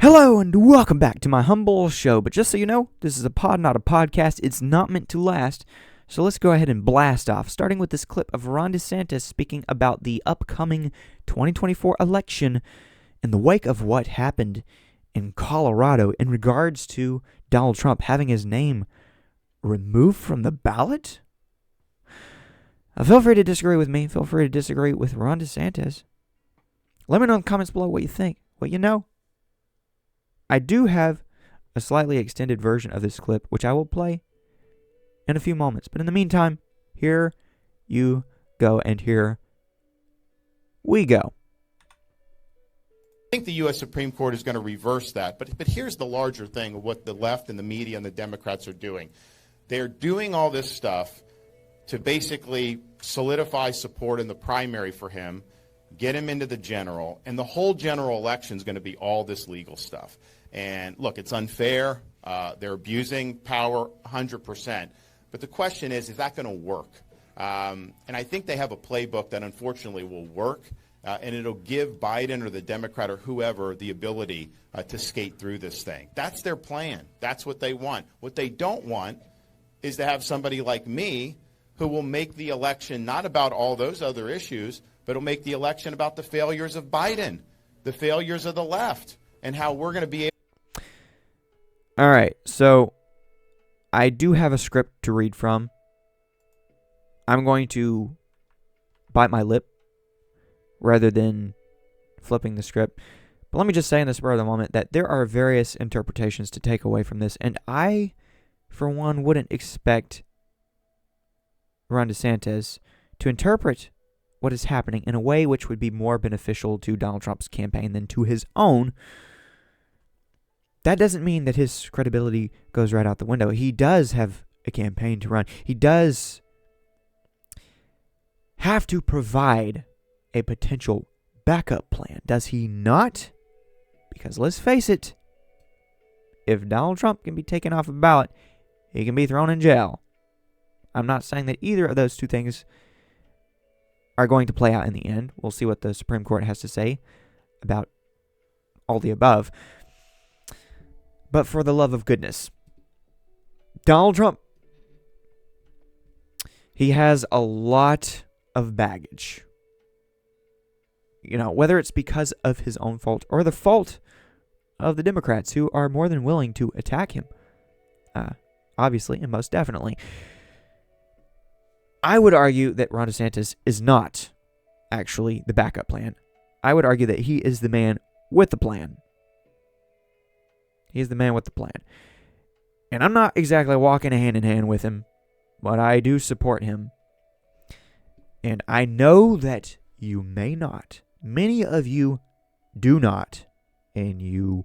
Hello and welcome back to my humble show, but just so you know, this is a pod, not a podcast. It's not meant to last, so let's go ahead and blast off, starting with this clip of Ron DeSantis speaking about the upcoming 2024 election in the wake of what happened in Colorado in regards to Donald Trump having his name removed from the ballot. Feel free to disagree with me. Feel free to disagree with Ron DeSantis. Let me know in the comments below what you think, what you know. I do have a slightly extended version of this clip, which I will play in a few moments. But in the meantime, here you go, and here we go. I think the U.S. Supreme Court is going to reverse that. But here's the larger thing of what the left and the media and the Democrats are doing. They're doing all this stuff to basically solidify support in the primary for him, get him into the general, and the whole general election is going to be all this legal stuff. And look, it's unfair. They're abusing power 100%. But the question is that going to work? And I think they have a playbook that unfortunately will work, and it'll give Biden or the Democrat or whoever the ability to skate through this thing. That's their plan. That's what they want. What they don't want is to have somebody like me who will make the election not about all those other issues, but will make the election about the failures of Biden, the failures of the left, and how we're going to be able. All right, so I do have a script to read from. I'm going to bite my lip rather than flipping the script. But let me just say in the spur of the moment that there are various interpretations to take away from this, and I, for one, wouldn't expect Ron DeSantis to interpret what is happening in a way which would be more beneficial to Donald Trump's campaign than to his own. That doesn't mean that his credibility goes right out the window. He does have a campaign to run. He does have to provide a potential backup plan, does he not? Because let's face it, if Donald Trump can be taken off a ballot, he can be thrown in jail. I'm not saying that either of those two things are going to play out in the end. We'll see what the Supreme Court has to say about all the above. But for the love of goodness, Donald Trump, he has a lot of baggage. You know, whether it's because of his own fault or the fault of the Democrats who are more than willing to attack him. Obviously, and most definitely. I would argue that Ron DeSantis is not actually the backup plan. I would argue that he is the man with the plan. He's the man with the plan. And I'm not exactly walking hand in hand with him, but I do support him. And I know that you may not. Many of you do not. And you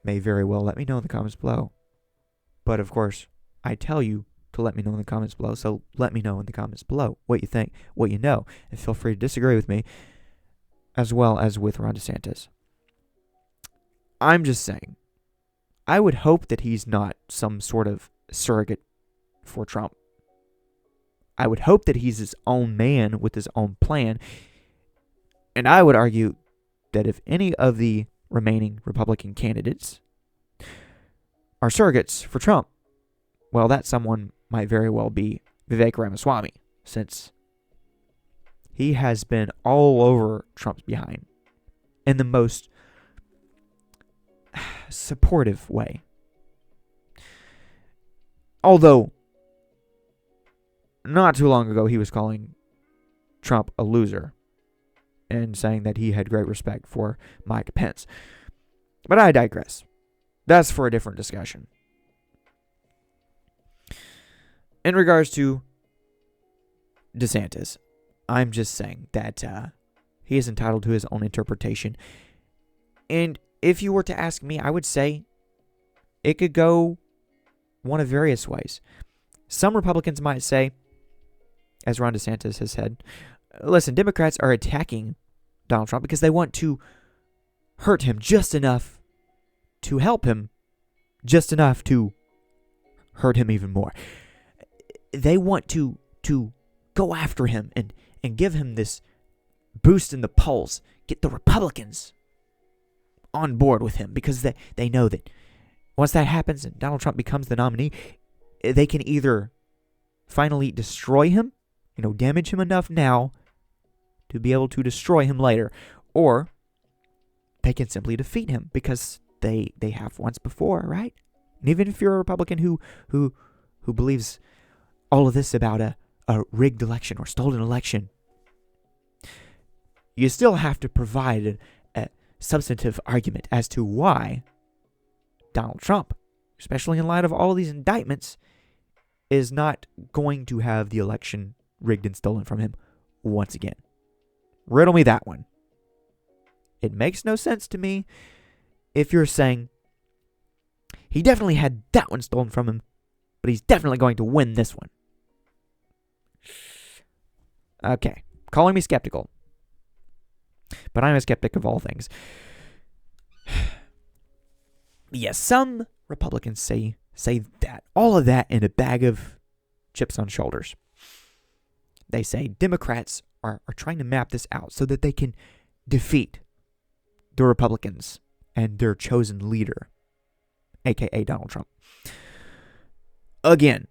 may very well let me know in the comments below. But of course, I tell you to let me know in the comments below. So let me know in the comments below what you think, what you know. And feel free to disagree with me, as well as with Ron DeSantis. I'm just saying, I would hope that he's not some sort of surrogate for Trump. I would hope that he's his own man with his own plan. And I would argue that if any of the remaining Republican candidates are surrogates for Trump, well, that someone might very well be Vivek Ramaswamy, since he has been all over Trump's behind in the most supportive way. Although, not too long ago, he was calling Trump a loser and saying that he had great respect for Mike Pence. But I digress. That's for a different discussion. In regards to DeSantis, I'm just saying that he is entitled to his own interpretation. And if you were to ask me, I would say it could go one of various ways. Some Republicans might say, as Ron DeSantis has said, listen, Democrats are attacking Donald Trump because they want to hurt him just enough to help him, just enough to hurt him even more. They want to go after him and give him this boost in the polls, get the Republicans on board with him because they know that once that happens and Donald Trump becomes the nominee, they can either finally destroy him, damage him enough now to be able to destroy him later, or they can simply defeat him because they have once before, right? And even if you're a Republican who believes all of this about a rigged election or stolen election, you still have to provide a substantive argument as to why Donald Trump, especially in light of all of these indictments, is not going to have the election rigged and stolen from him once again. Riddle me that one. It makes no sense to me if you're saying he definitely had that one stolen from him, but he's definitely going to win this one. Okay, calling me skeptical. But I'm a skeptic of all things. Yes, some Republicans say that. All of that in a bag of chips on shoulders. They say Democrats are trying to map this out so that they can defeat the Republicans and their chosen leader, a.k.a. Donald Trump. Again,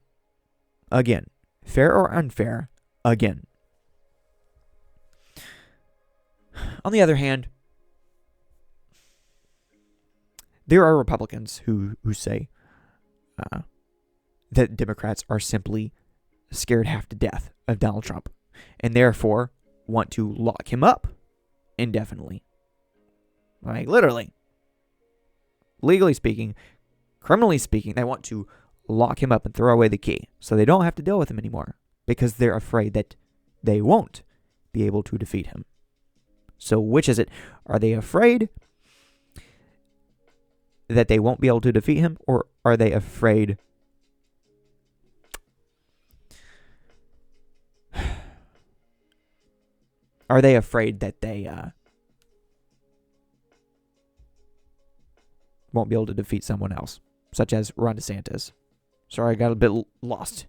fair or unfair, again. On the other hand, there are Republicans who say that Democrats are simply scared half to death of Donald Trump and therefore want to lock him up indefinitely. Like, literally. Legally speaking, criminally speaking, they want to lock him up and throw away the key so they don't have to deal with him anymore because they're afraid that they won't be able to defeat him. So which is it? Are they afraid that they won't be able to defeat him, or are they afraid that they won't be able to defeat someone else, such as Ron DeSantis? Sorry, I got a bit lost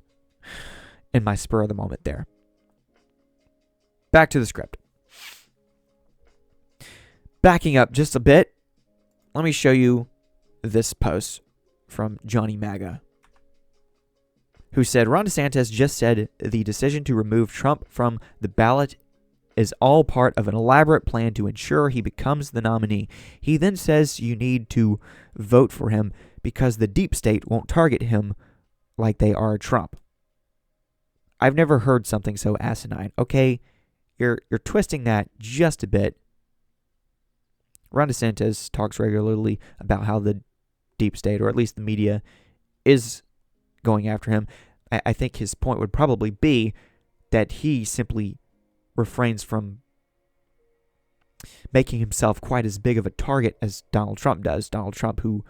in my spur of the moment there. Back to the script. Backing up just a bit, let me show you this post from Johnny MAGA, who said, Ron DeSantis just said the decision to remove Trump from the ballot is all part of an elaborate plan to ensure he becomes the nominee. He then says you need to vote for him because the deep state won't target him like they are Trump. I've never heard something so asinine. Okay, you're twisting that just a bit. Ron DeSantis talks regularly about how the deep state, or at least the media, is going after him. I think his point would probably be that he simply refrains from making himself quite as big of a target as Donald Trump does. Donald Trump, who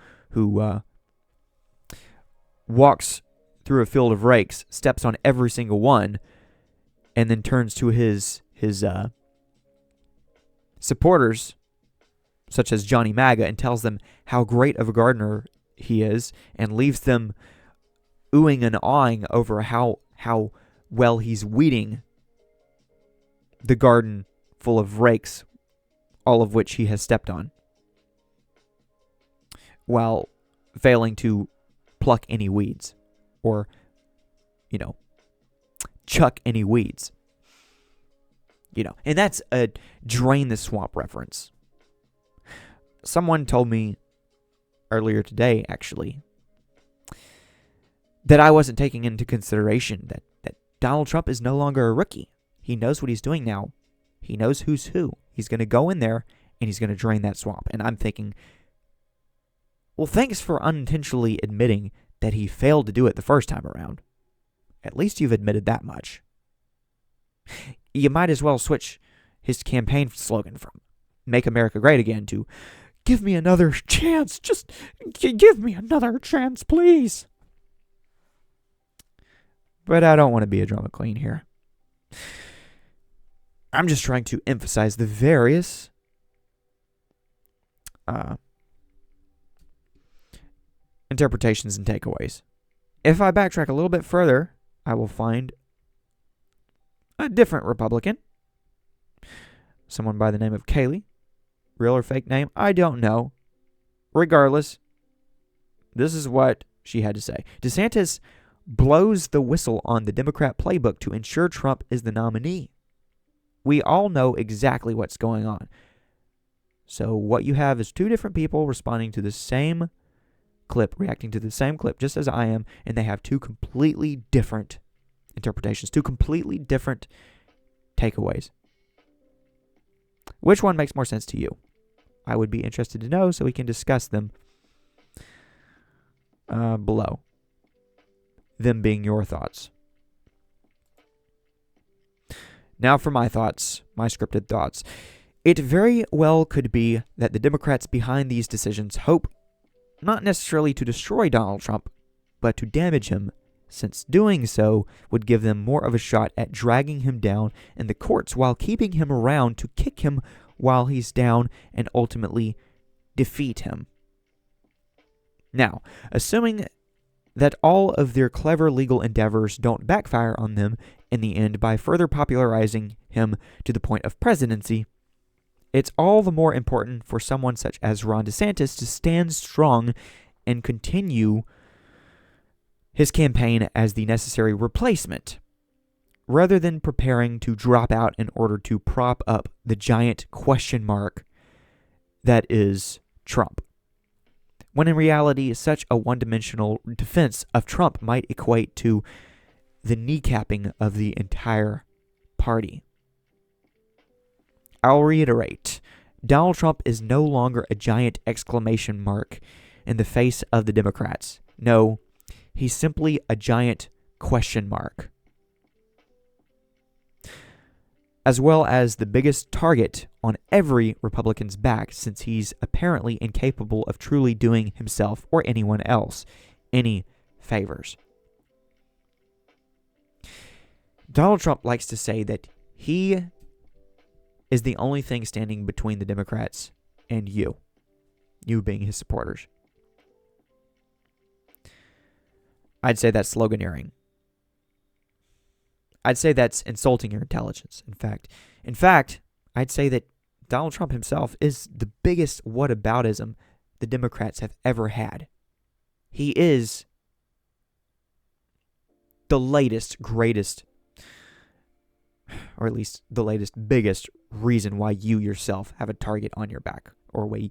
walks through a field of rakes, steps on every single one, and then turns to his supporters, such as Johnny MAGA, and tells them how great of a gardener he is, and leaves them oohing and awing over how well he's weeding the garden full of rakes, all of which he has stepped on, while failing to pluck any weeds or, chuck any weeds. And that's a drain the swamp reference. Someone told me earlier today, actually, that I wasn't taking into consideration that Donald Trump is no longer a rookie. He knows what he's doing now. He knows who's who. He's going to go in there and he's going to drain that swamp. And I'm thinking, well, thanks for unintentionally admitting that he failed to do it the first time around. At least you've admitted that much. You might as well switch his campaign slogan from "Make America Great Again" to "Give me another chance. Just give me another chance, please." But I don't want to be a drama queen here. I'm just trying to emphasize the various interpretations and takeaways. If I backtrack a little bit further, I will find a different Republican, someone by the name of Kaylee. Real or fake name, I don't know. Regardless, this is what she had to say. DeSantis blows the whistle on the Democrat playbook to ensure Trump is the nominee. We all know exactly what's going on. So what you have is two different people responding to the same clip, reacting to the same clip, just as I am, and they have two completely different interpretations, two completely different takeaways. Which one makes more sense to you? I would be interested to know so we can discuss them below. Them being your thoughts. Now for my thoughts, my scripted thoughts. It very well could be that the Democrats behind these decisions hope not necessarily to destroy Donald Trump, but to damage him, since doing so would give them more of a shot at dragging him down in the courts while keeping him around to kick him while he's down and ultimately defeat him. Now, assuming that all of their clever legal endeavors don't backfire on them in the end by further popularizing him to the point of presidency, it's all the more important for someone such as Ron DeSantis to stand strong and continue his campaign as the necessary replacement, rather than preparing to drop out in order to prop up the giant question mark that is Trump. When in reality, such a one-dimensional defense of Trump might equate to the kneecapping of the entire party. I'll reiterate, Donald Trump is no longer a giant exclamation mark in the face of the Democrats. No, he's simply a giant question mark. As well as the biggest target on every Republican's back, since he's apparently incapable of truly doing himself or anyone else any favors. Donald Trump likes to say that he is the only thing standing between the Democrats and you being his supporters. I'd say that's sloganeering. I'd say that's insulting your intelligence. In fact, I'd say that Donald Trump himself is the biggest whataboutism the Democrats have ever had. He is the latest, greatest, or at least the latest, biggest reason why you yourself have a target on your back, or why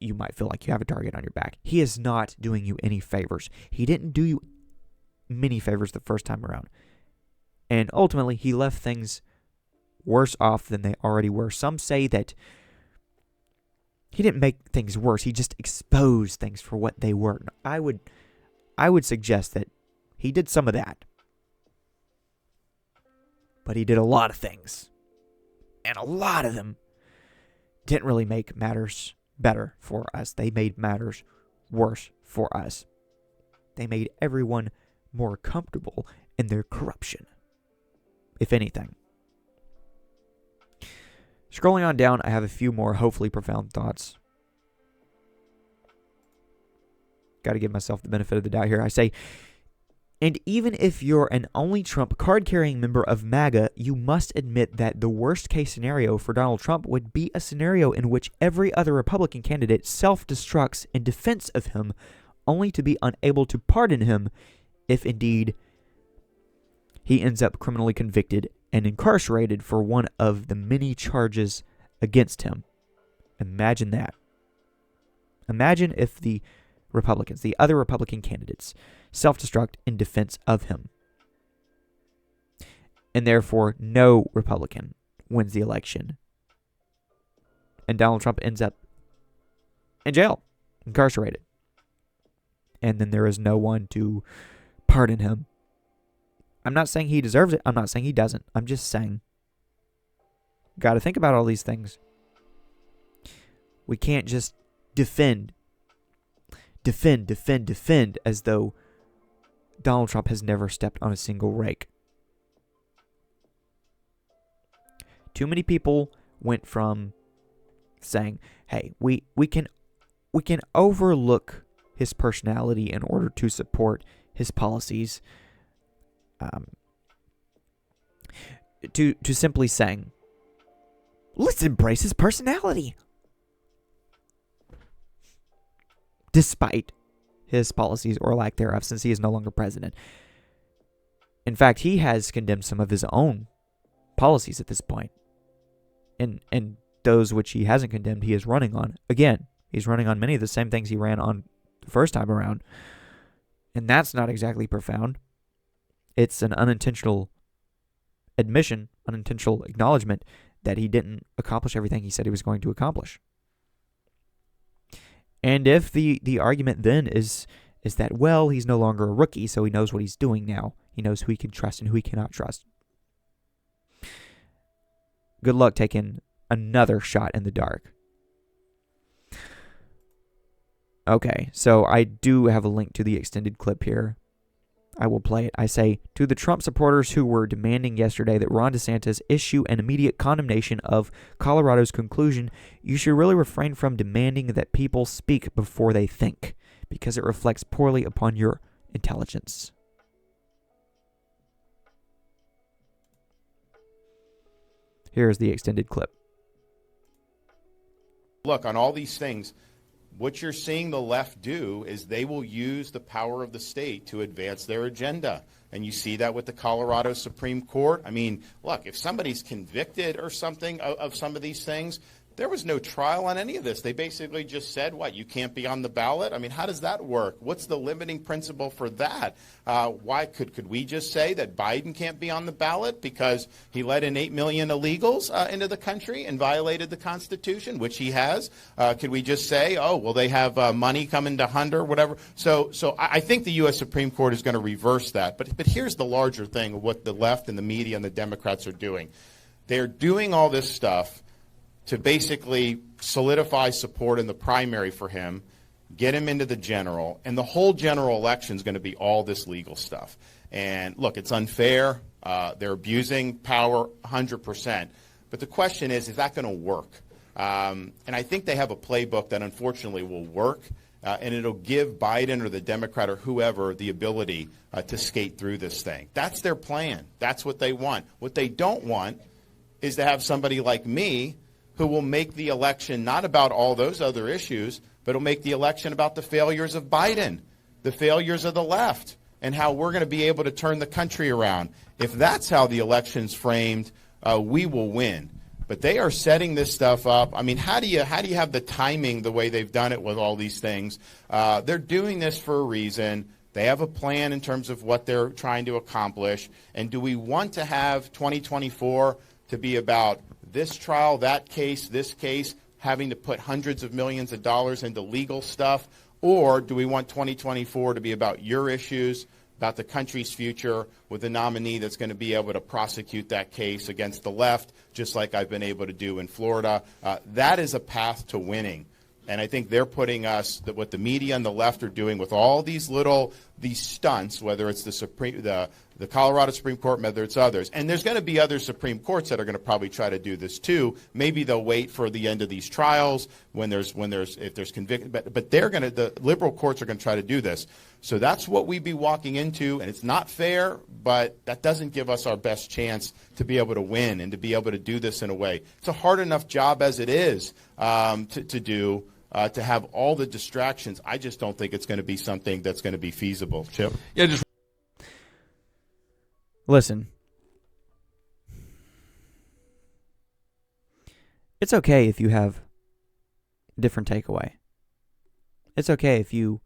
you might feel like you have a target on your back. He is not doing you any favors. He didn't do you many favors the first time around. And ultimately, he left things worse off than they already were. Some say that he didn't make things worse. He just exposed things for what they were. I would suggest that he did some of that. But he did a lot of things. And a lot of them didn't really make matters better for us. They made matters worse for us. They made everyone more comfortable in their corruption, if anything. Scrolling on down, I have a few more hopefully profound thoughts. Got to give myself the benefit of the doubt here. I say, and even if you're an only Trump card-carrying member of MAGA, you must admit that the worst-case scenario for Donald Trump would be a scenario in which every other Republican candidate self-destructs in defense of him, only to be unable to pardon him if indeed he ends up criminally convicted and incarcerated for one of the many charges against him. Imagine that. Imagine if the Republicans, the other Republican candidates, self-destruct in defense of him. And therefore, no Republican wins the election. And Donald Trump ends up in jail, incarcerated. And then there is no one to pardon him. I'm not saying he deserves it. I'm not saying he doesn't. I'm just saying, got to think about all these things. We can't just defend as though Donald Trump has never stepped on a single rake. Too many people went from saying, hey, we can overlook his personality in order to support his policies, to simply saying, let's embrace his personality. despite his policies or lack thereof, since he is no longer president. In fact, he has condemned some of his own policies at this point. And those which he hasn't condemned, he is running on. Again, he's running on many of the same things he ran on the first time around. And that's not exactly profound. It's an unintentional admission, unintentional acknowledgement that he didn't accomplish everything he said he was going to accomplish. And if the argument then is that, well, he's no longer a rookie, so he knows what he's doing now. He knows who he can trust and who he cannot trust. Good luck taking another shot in the dark. Okay, so I do have a link to the extended clip here. I will play it. I say, to the Trump supporters who were demanding yesterday that Ron DeSantis issue an immediate condemnation of Colorado's conclusion, you should really refrain from demanding that people speak before they think, because it reflects poorly upon your intelligence. Here's the extended clip. Look, on all these things, what you're seeing the left do is they will use the power of the state to advance their agenda. And you see that with the Colorado Supreme Court. I mean, look, if somebody's convicted or something of some of these things, there was no trial on any of this. They basically just said, what, you can't be on the ballot? I mean, how does that work? What's the limiting principle for that? Why could we just say that Biden can't be on the ballot because he let in 8 million illegals into the country and violated the Constitution, which he has? Could we just say, oh, well, they have money coming to Hunter, whatever? So I think the U.S. Supreme Court is going to reverse that. But here's the larger thing of what the left and the media and the Democrats are doing. They're doing all this stuff to basically solidify support in the primary for him, get him into the general, and the whole general election is going to be all this legal stuff. And look, it's unfair. They're abusing power 100%. But the question is that going to work? And I think they have a playbook that unfortunately will work, and it'll give Biden or the Democrat or whoever the ability to skate through this thing. That's their plan. That's what they want. What they don't want is to have somebody like me who will make the election not about all those other issues, but will make the election about the failures of Biden, the failures of the left, and how we're going to be able to turn the country around. If that's how the election's framed, we will win. But they are setting this stuff up. I mean, how do you have the timing the way they've done it with all these things? They're doing this for a reason. They have a plan in terms of what they're trying to accomplish. And do we want to have 2024 to be about this trial, that case, this case, having to put hundreds of millions of dollars into legal stuff? Or do we want 2024 to be about your issues, about the country's future, with a nominee that's going to be able to prosecute that case against the left, just like I've been able to do in Florida? That is a path to winning. And I think they're putting us, what the media and the left are doing with all these stunts, whether it's the Colorado Supreme Court, whether it's others. And there's going to be other Supreme Courts that are going to probably try to do this too. Maybe they'll wait for the end of these trials if there's conviction. But the liberal courts are going to try to do this. So that's what we'd be walking into, and it's not fair, but that doesn't give us our best chance to be able to win and to be able to do this in a way. It's a hard enough job as it is to do. To have all the distractions. I just don't think it's going to be something that's going to be feasible. Chip? Yeah, just listen. It's okay if you have a different takeaway. It's okay if you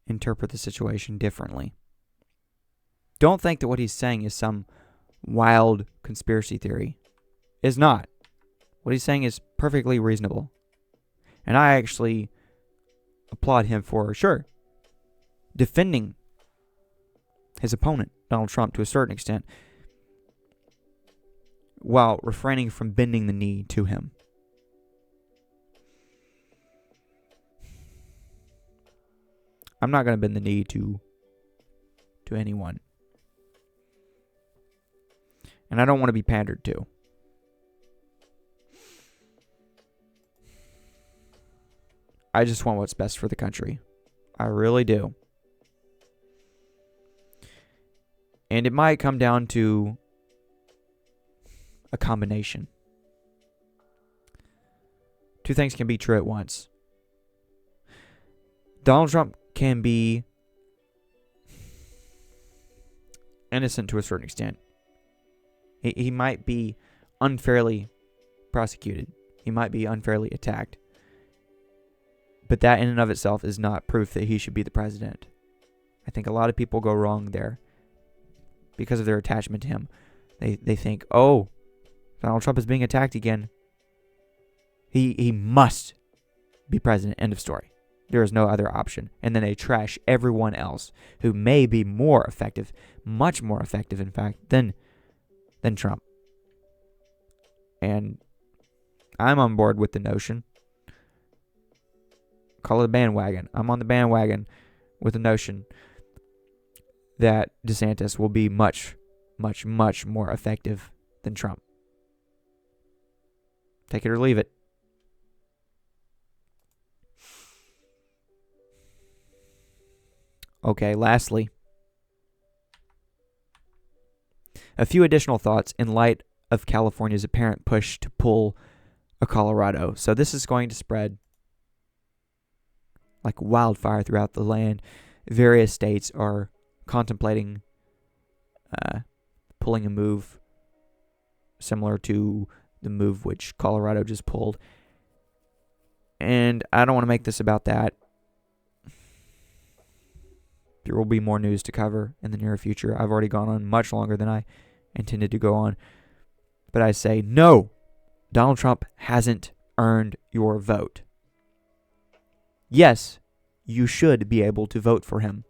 interpret the situation differently. Don't think that what he's saying is some wild conspiracy theory. It's not. What he's saying is perfectly reasonable. And I actually applaud him for, sure, defending his opponent, Donald Trump, to a certain extent, while refraining from bending the knee to him. I'm not going to bend the knee to anyone. And I don't want to be pandered to. I just want what's best for the country. I really do. And it might come down to a combination. Two things can be true at once. Donald Trump can be innocent to a certain extent. He might be unfairly prosecuted. He might be unfairly attacked. But that in and of itself is not proof that he should be the president. I think a lot of people go wrong there because of their attachment to him. They think, oh, Donald Trump is being attacked again. He must be president. End of story. There is no other option. And then they trash everyone else who may be more effective, much more effective, in fact, than Trump. And I'm on board with the notion. Call it a bandwagon. I'm on the bandwagon with the notion that DeSantis will be much, much, much more effective than Trump. Take it or leave it. Okay, lastly, a few additional thoughts in light of California's apparent push to pull a Colorado. So this is going to spread like wildfire throughout the land. Various states are contemplating pulling a move similar to the move which Colorado just pulled. And I don't want to make this about that. There will be more news to cover in the near future. I've already gone on much longer than I intended to go on. But I say, no, Donald Trump hasn't earned your vote. Yes, you should be able to vote for him.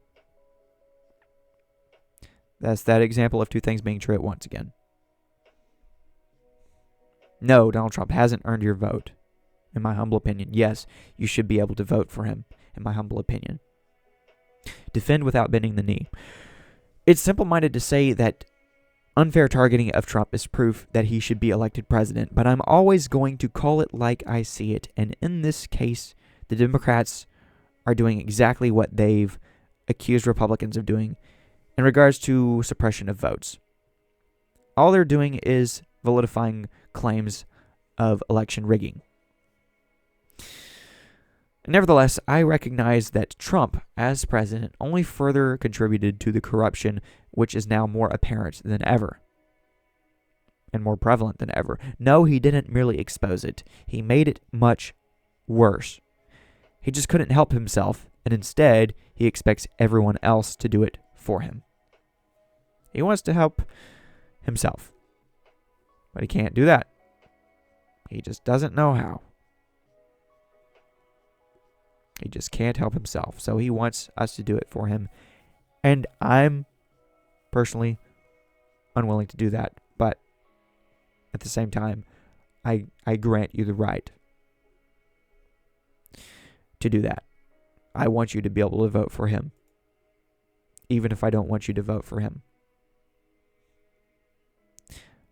That's that example of two things being true at once again. No, Donald Trump hasn't earned your vote, in my humble opinion. Yes, you should be able to vote for him, in my humble opinion. Defend without bending the knee. It's simple-minded to say that unfair targeting of Trump is proof that he should be elected president, but I'm always going to call it like I see it. And in this case, the Democrats are doing exactly what they've accused Republicans of doing in regards to suppression of votes. All they're doing is validifying claims of election rigging. Nevertheless, I recognize that Trump, as president, only further contributed to the corruption, which is now more apparent than ever and more prevalent than ever. No, he didn't merely expose it. He made it much worse. He just couldn't help himself, and instead, he expects everyone else to do it for him. He wants to help himself, but he can't do that. He just doesn't know how. He just can't help himself. So he wants us to do it for him. And I'm personally unwilling to do that. But at the same time, I grant you the right to do that. I want you to be able to vote for him, even if I don't want you to vote for him.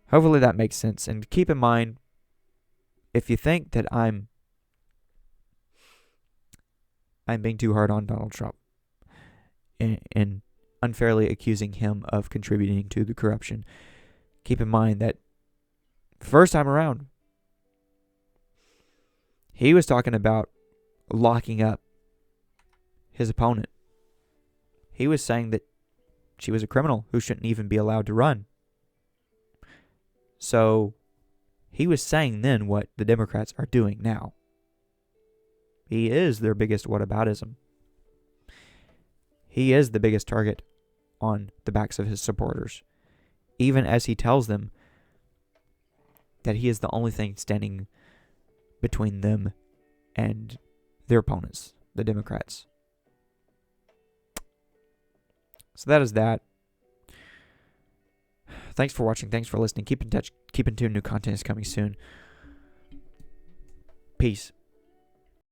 Hopefully that makes sense. And keep in mind, if you think that I'm being too hard on Donald Trump and unfairly accusing him of contributing to the corruption, keep in mind that first time around, he was talking about locking up his opponent. He was saying that she was a criminal who shouldn't even be allowed to run. So he was saying then what the Democrats are doing now. He is their biggest whataboutism. He is the biggest target on the backs of his supporters, even as he tells them that he is the only thing standing between them and their opponents, the Democrats. So that is that. Thanks for watching. Thanks for listening. Keep in touch. Keep in tune. New content is coming soon. Peace.